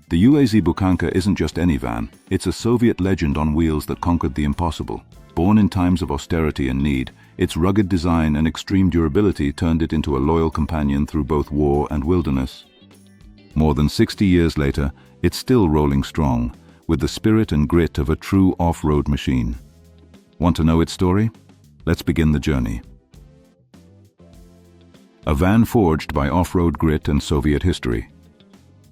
The UAZ Bukhanka isn't just any van, it's a Soviet legend on wheels that conquered the impossible. Born in times of austerity and need, its rugged design and extreme durability turned it into a loyal companion through both war and wilderness. More than 60 years later, it's still rolling strong, with the spirit and grit of a true off-road machine. Want to know its story? Let's begin the journey. A van forged by off-road grit and Soviet history.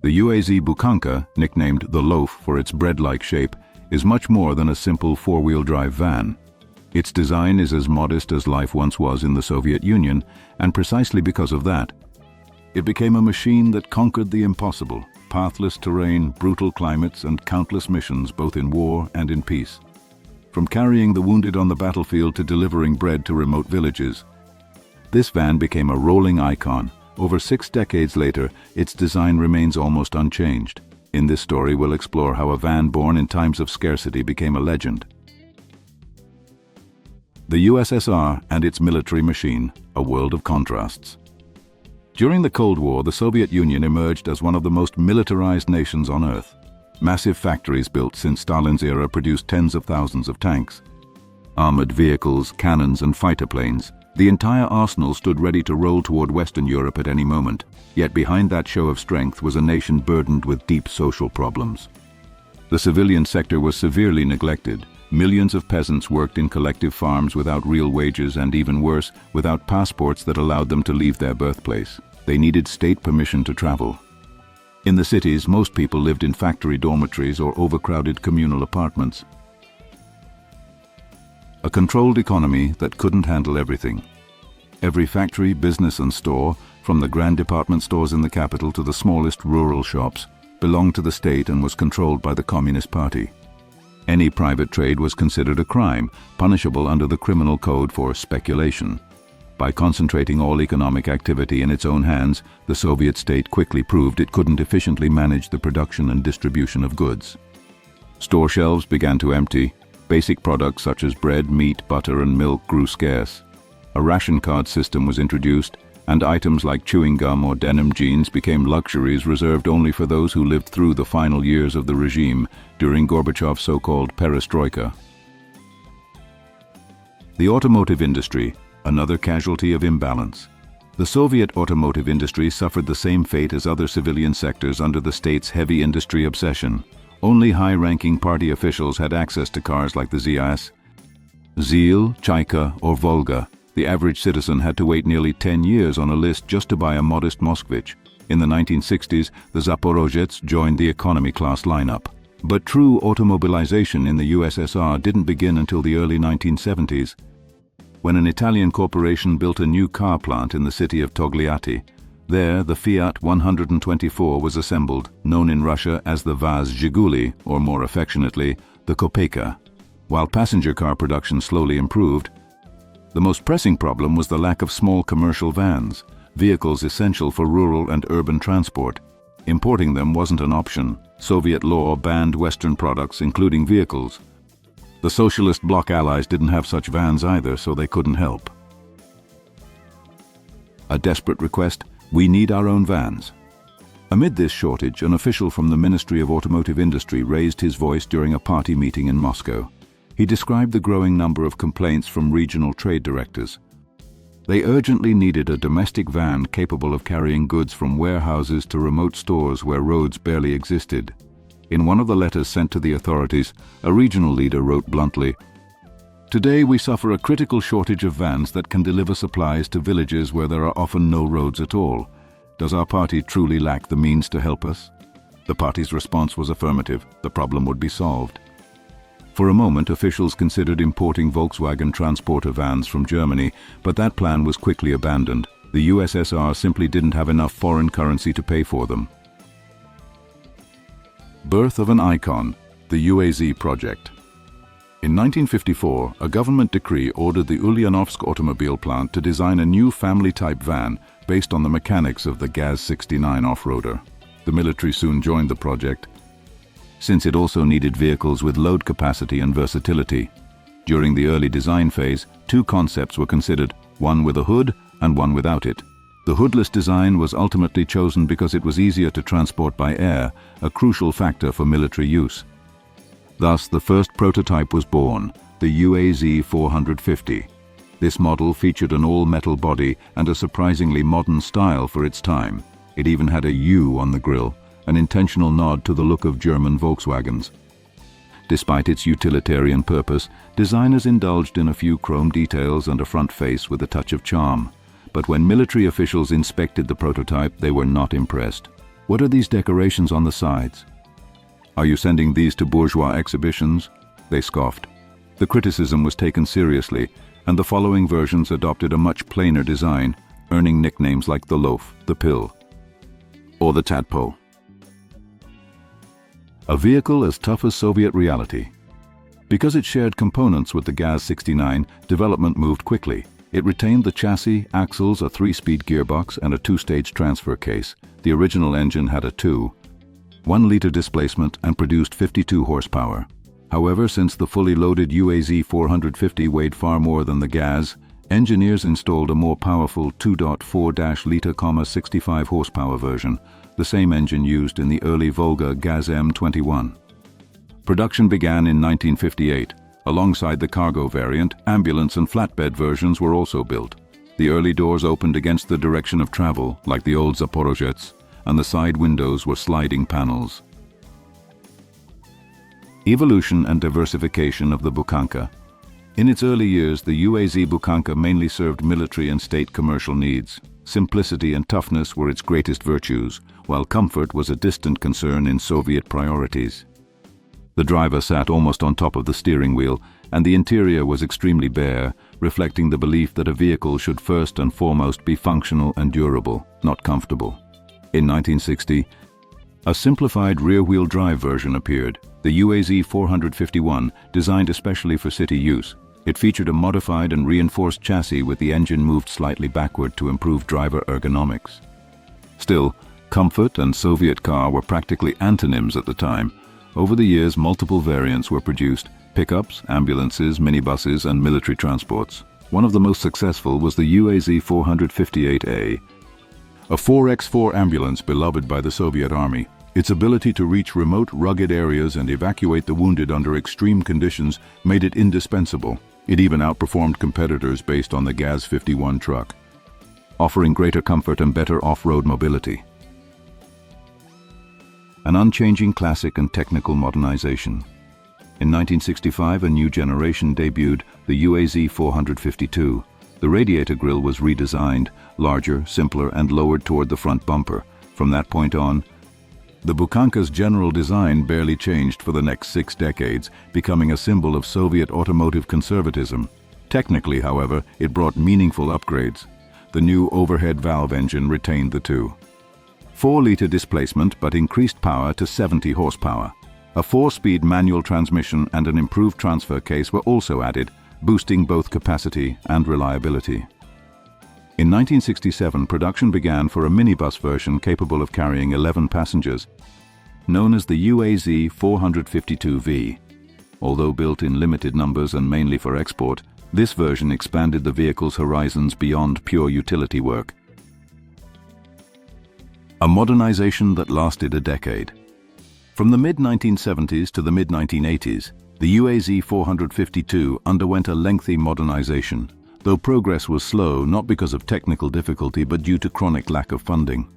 The UAZ Bukhanka, nicknamed the Loaf for its bread-like shape, is much more than a simple four-wheel drive van. Its design is as modest as life once was in the Soviet Union, and precisely because of that, it became a machine that conquered the impossible: pathless terrain, brutal climates, and countless missions both in war and in peace. From carrying the wounded on the battlefield to delivering bread to remote villages, this van became a rolling icon. Over 6 decades later, its design remains almost unchanged. In this story, we'll explore how a van born in times of scarcity became a legend. The USSR and its military machine, a world of contrasts. During the Cold War, the Soviet Union emerged as one of the most militarized nations on Earth. Massive factories built since Stalin's era produced tens of thousands of tanks, armored vehicles, cannons, and fighter planes. The entire arsenal stood ready to roll toward Western Europe at any moment. Yet behind that show of strength was a nation burdened with deep social problems. The civilian sector was severely neglected. Millions of peasants worked in collective farms without real wages and, even worse, without passports that allowed them to leave their birthplace. They needed state permission to travel. In the cities, most people lived in factory dormitories or overcrowded communal apartments. A controlled economy that couldn't handle everything. Every factory, business, and store, from the grand department stores in the capital to the smallest rural shops, belonged to the state and was controlled by the Communist Party. Any private trade was considered a crime, punishable under the criminal code for speculation. By concentrating all economic activity in its own hands, the Soviet state quickly proved it couldn't efficiently manage the production and distribution of goods. Store shelves began to empty. Basic products such as bread, meat, butter, and milk grew scarce. A ration card system was introduced, and items like chewing gum or denim jeans became luxuries reserved only for those who lived through the final years of the regime during Gorbachev's so-called perestroika. The automotive industry, another casualty of imbalance. The Soviet automotive industry suffered the same fate as other civilian sectors under the state's heavy industry obsession. Only high-ranking party officials had access to cars like the ZIS, ZIL, Chaika, or Volga. The average citizen had to wait nearly 10 years on a list just to buy a modest Moskvich. In the 1960s, the Zaporozhets joined the economy class lineup. But true automobilization in the USSR didn't begin until the early 1970s, when an Italian corporation built a new car plant in the city of Togliatti. There, the Fiat 124 was assembled, known in Russia as the VAZ Zhiguli, or more affectionately, the Kopeka. While passenger car production slowly improved, the most pressing problem was the lack of small commercial vans, vehicles essential for rural and urban transport. Importing them wasn't an option. Soviet law banned Western products, including vehicles. The Socialist bloc allies didn't have such vans either, so they couldn't help. A desperate request: we need our own vans. Amid this shortage, an official from the Ministry of Automotive Industry raised his voice during a party meeting in Moscow. He described the growing number of complaints from regional trade directors. They urgently needed a domestic van capable of carrying goods from warehouses to remote stores where roads barely existed. In one of the letters sent to the authorities, a regional leader wrote bluntly, "Today we suffer a critical shortage of vans that can deliver supplies to villages where there are often no roads at all. Does our party truly lack the means to help us?" The party's response was affirmative. The problem would be solved. For a moment, officials considered importing Volkswagen transporter vans from Germany, but that plan was quickly abandoned. The USSR simply didn't have enough foreign currency to pay for them. Birth of an icon, the UAZ project. In 1954, a government decree ordered the Ulyanovsk automobile plant to design a new family-type van based on the mechanics of the GAZ-69 off-roader. The military soon joined the project, since it also needed vehicles with load capacity and versatility. During the early design phase, 2 concepts were considered, one with a hood and one without it. The hoodless design was ultimately chosen because it was easier to transport by air, a crucial factor for military use. Thus, the first prototype was born, the UAZ 450. This model featured an all-metal body and a surprisingly modern style for its time. It even had a U on the grille, an intentional nod to the look of German Volkswagens. Despite its utilitarian purpose, designers indulged in a few chrome details and a front face with a touch of charm. But when military officials inspected the prototype, they were not impressed. "What are these decorations on the sides? Are you sending these to bourgeois exhibitions?" They scoffed. The criticism was taken seriously, and the following versions adopted a much plainer design, earning nicknames like the loaf, the pill, or the tadpole. A vehicle as tough as Soviet reality. Because it shared components with the GAZ-69, development moved quickly. It retained the chassis, axles, a 3-speed gearbox, and a 2-stage transfer case. The original engine had a 1-liter displacement and produced 52 horsepower. However, since the fully loaded UAZ 450 weighed far more than the GAZ, engineers installed a more powerful 2.4-liter, 65 horsepower version, the same engine used in the early Volga GAZ M21. Production began in 1958. Alongside the cargo variant, ambulance and flatbed versions were also built. The early doors opened against the direction of travel, like the old Zaporozhets, and the side windows were sliding panels. Evolution and diversification of the Bukhanka. In its early years, the UAZ Bukhanka mainly served military and state commercial needs. Simplicity and toughness were its greatest virtues, while comfort was a distant concern in Soviet priorities. The driver sat almost on top of the steering wheel, and the interior was extremely bare, reflecting the belief that a vehicle should first and foremost be functional and durable, not comfortable. In 1960, a simplified rear-wheel drive version appeared, the UAZ 451, designed especially for city use. It featured a modified and reinforced chassis with the engine moved slightly backward to improve driver ergonomics. Still, comfort and Soviet car were practically antonyms at the time. Over the years, multiple variants were produced: pickups, ambulances, minibuses, and military transports. One of the most successful was the UAZ 458A, a 4x4 ambulance beloved by the Soviet Army. Its ability to reach remote, rugged areas and evacuate the wounded under extreme conditions made it indispensable. It even outperformed competitors based on the GAZ-51 truck, offering greater comfort and better off-road mobility. An unchanging classic and technical modernization. In 1965, a new generation debuted, the UAZ 452. The radiator grille was redesigned, larger, simpler, and lowered toward the front bumper. From that point on, the Bukhanka's general design barely changed for the next 6 decades, becoming a symbol of Soviet automotive conservatism. Technically, however, it brought meaningful upgrades. The new overhead valve engine retained the 2.4-liter displacement but increased power to 70 horsepower. A 4-speed manual transmission and an improved transfer case were also added, boosting both capacity and reliability. In 1967, production began for a minibus version capable of carrying 11 passengers, known as the UAZ 452V. Although built in limited numbers and mainly for export, this version expanded the vehicle's horizons beyond pure utility work. A modernization that lasted a decade. From the mid-1970s to the mid-1980s, the UAZ 452 underwent a lengthy modernization, though progress was slow not because of technical difficulty but due to chronic lack of funding.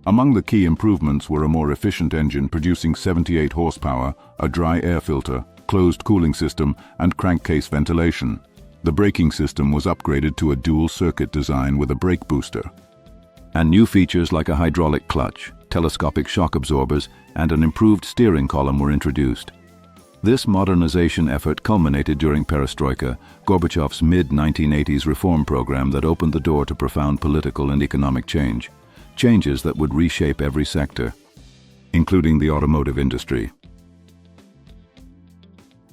Among the key improvements were a more efficient engine producing 78 horsepower, a dry air filter, closed cooling system, and crankcase ventilation. The braking system was upgraded to a dual-circuit design with a brake booster, and new features like a hydraulic clutch, telescopic shock absorbers, and an improved steering column were introduced. This modernization effort culminated during Perestroika, Gorbachev's mid-1980s reform program that opened the door to profound political and economic changes that would reshape every sector, including the automotive industry.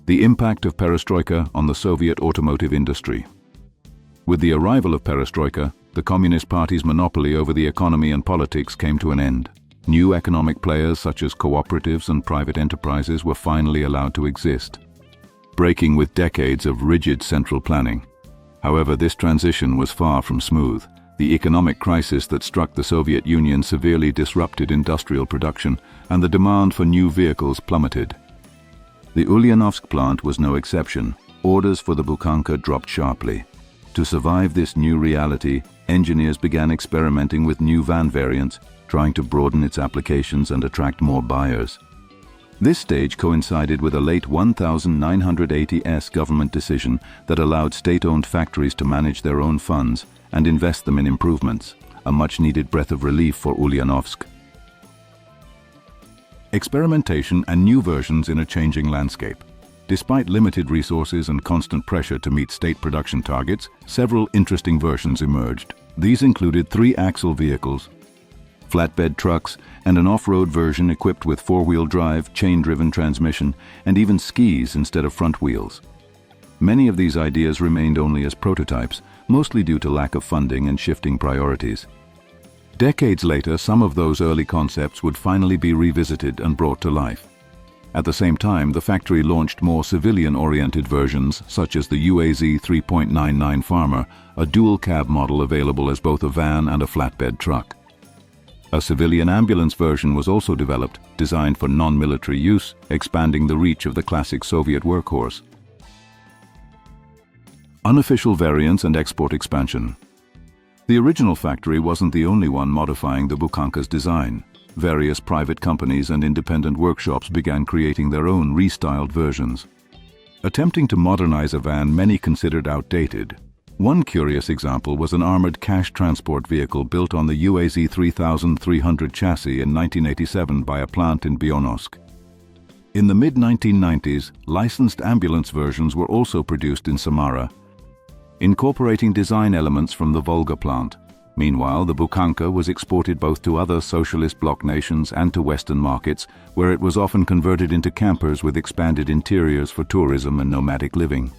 The impact of Perestroika on the Soviet automotive industry. With the arrival of Perestroika, the Communist Party's monopoly over the economy and politics came to an end. New economic players such as cooperatives and private enterprises were finally allowed to exist, breaking with decades of rigid central planning. However, this transition was far from smooth. The economic crisis that struck the Soviet Union severely disrupted industrial production, and the demand for new vehicles plummeted. The Ulyanovsk plant was no exception. Orders for the Bukhanka dropped sharply. To survive this new reality, engineers began experimenting with new van variants, trying to broaden its applications and attract more buyers. This stage coincided with a late 1980s government decision that allowed state-owned factories to manage their own funds and invest them in improvements, a much-needed breath of relief for Ulyanovsk. Experimentation and new versions in a changing landscape. Despite limited resources and constant pressure to meet state production targets, several interesting versions emerged. These included 3-axle vehicles, flatbed trucks, and an off-road version equipped with 4-wheel drive, chain-driven transmission, and even skis instead of front wheels. Many of these ideas remained only as prototypes, mostly due to lack of funding and shifting priorities. Decades later, some of those early concepts would finally be revisited and brought to life. At the same time, the factory launched more civilian-oriented versions, such as the UAZ 3.99 Farmer, a dual-cab model available as both a van and a flatbed truck. A civilian ambulance version was also developed, designed for non-military use, expanding the reach of the classic Soviet workhorse. Unofficial variants and export expansion. The original factory wasn't the only one modifying the Bukhanka's design. Various private companies and independent workshops began creating their own restyled versions. Attempting to modernize a van many considered outdated, one curious example was an armored cash transport vehicle built on the UAZ 3300 chassis in 1987 by a plant in Bionsk. In the mid-1990s, licensed ambulance versions were also produced in Samara, incorporating design elements from the Volga plant. Meanwhile, the Bukhanka was exported both to other socialist bloc nations and to Western markets, where it was often converted into campers with expanded interiors for tourism and nomadic living.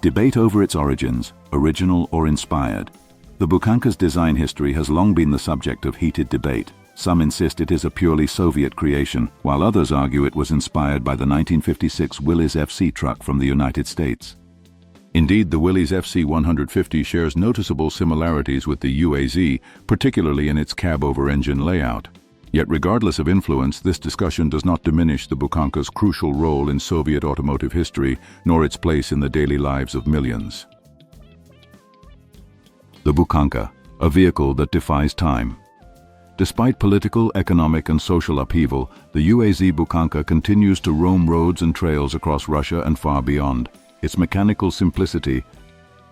Debate over its origins, original or inspired. The Bukhanka's design history has long been the subject of heated debate. Some insist it is a purely Soviet creation, while others argue it was inspired by the 1956 Willys FC truck from the United States. Indeed, the Willys FC-150 shares noticeable similarities with the UAZ, particularly in its cab-over-engine layout. Yet regardless of influence, this discussion does not diminish the Bukhanka's crucial role in Soviet automotive history, nor its place in the daily lives of millions. The Bukhanka, a vehicle that defies time. Despite political, economic, and social upheaval, the UAZ Bukhanka continues to roam roads and trails across Russia and far beyond. Its mechanical simplicity,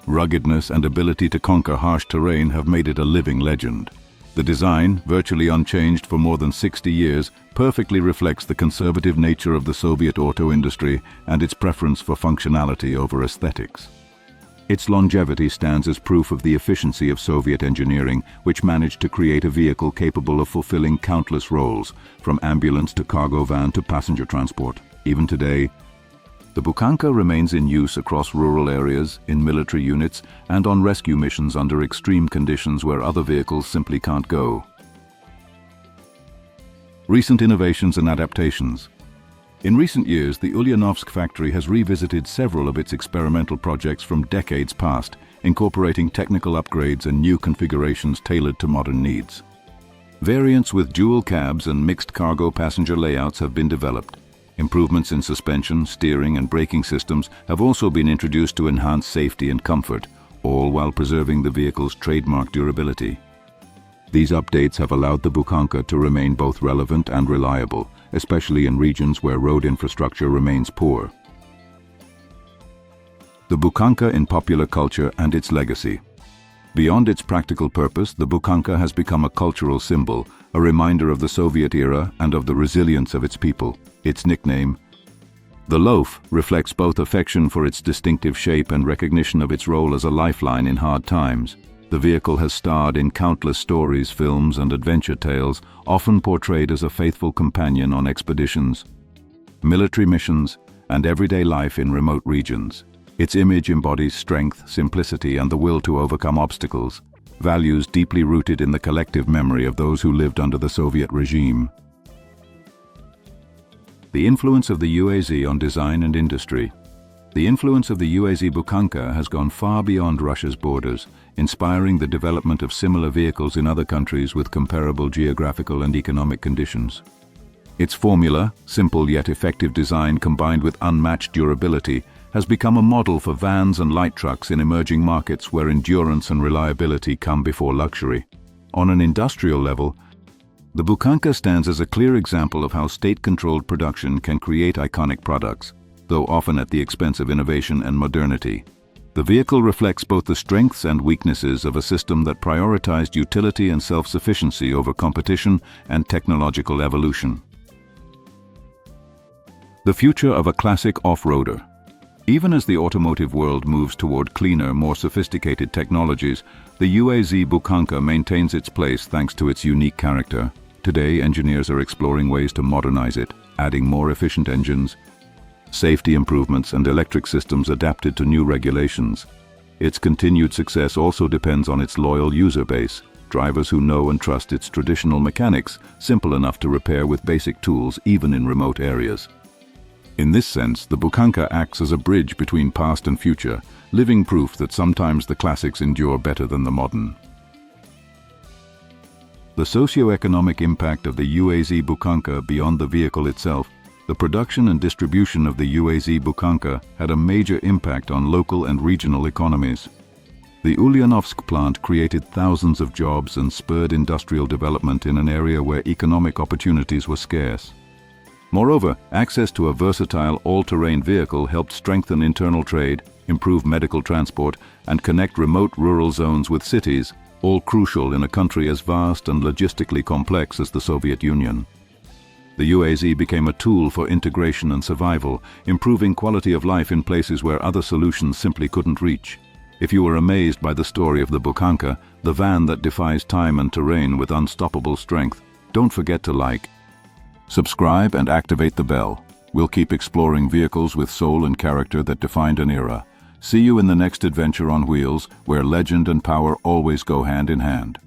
ruggedness, and ability to conquer harsh terrain have made it a living legend. The design, virtually unchanged for more than 60 years, perfectly reflects the conservative nature of the Soviet auto industry and its preference for functionality over aesthetics. Its longevity stands as proof of the efficiency of Soviet engineering, which managed to create a vehicle capable of fulfilling countless roles, from ambulance to cargo van to passenger transport. Even today, the Bukhanka remains in use across rural areas, in military units, and on rescue missions under extreme conditions where other vehicles simply can't go. Recent innovations and adaptations. In recent years, the Ulyanovsk factory has revisited several of its experimental projects from decades past, incorporating technical upgrades and new configurations tailored to modern needs. Variants with dual cabs and mixed cargo passenger layouts have been developed. Improvements in suspension, steering, and braking systems have also been introduced to enhance safety and comfort, all while preserving the vehicle's trademark durability. These updates have allowed the Bukhanka to remain both relevant and reliable, especially in regions where road infrastructure remains poor. The Bukhanka in popular culture and its legacy. Beyond its practical purpose, the Bukhanka has become a cultural symbol, a reminder of the Soviet era and of the resilience of its people. Its nickname, the Loaf, reflects both affection for its distinctive shape and recognition of its role as a lifeline in hard times. The vehicle has starred in countless stories, films, and adventure tales, often portrayed as a faithful companion on expeditions, military missions, and everyday life in remote regions. Its image embodies strength, simplicity, and the will to overcome obstacles, values deeply rooted in the collective memory of those who lived under the Soviet regime. The influence of the UAZ on design and industry. The influence of the UAZ Bukhanka has gone far beyond Russia's borders, inspiring the development of similar vehicles in other countries with comparable geographical and economic conditions. Its formula, simple yet effective design combined with unmatched durability, has become a model for vans and light trucks in emerging markets where endurance and reliability come before luxury. On an industrial level, the Bukhanka stands as a clear example of how state-controlled production can create iconic products, though often at the expense of innovation and modernity. The vehicle reflects both the strengths and weaknesses of a system that prioritized utility and self-sufficiency over competition and technological evolution. The future of a classic off-roader. Even as the automotive world moves toward cleaner, more sophisticated technologies, the UAZ Bukhanka maintains its place thanks to its unique character. Today, engineers are exploring ways to modernize it, adding more efficient engines, safety improvements, and electric systems adapted to new regulations. Its continued success also depends on its loyal user base, drivers who know and trust its traditional mechanics, simple enough to repair with basic tools even in remote areas. In this sense, the Bukhanka acts as a bridge between past and future, living proof that sometimes the classics endure better than the modern. The socio-economic impact of the UAZ Bukhanka beyond the vehicle itself. The production and distribution of the UAZ Bukhanka had a major impact on local and regional economies. The Ulyanovsk plant created thousands of jobs and spurred industrial development in an area where economic opportunities were scarce. Moreover, access to a versatile all-terrain vehicle helped strengthen internal trade, improve medical transport, and connect remote rural zones with cities, all crucial in a country as vast and logistically complex as the Soviet Union. The UAZ became a tool for integration and survival, improving quality of life in places where other solutions simply couldn't reach. If you were amazed by the story of the Bukhanka, the van that defies time and terrain with unstoppable strength, don't forget to like, subscribe, and activate the bell. We'll keep exploring vehicles with soul and character that defined an era. See you in the next adventure on wheels, where legend and power always go hand in hand.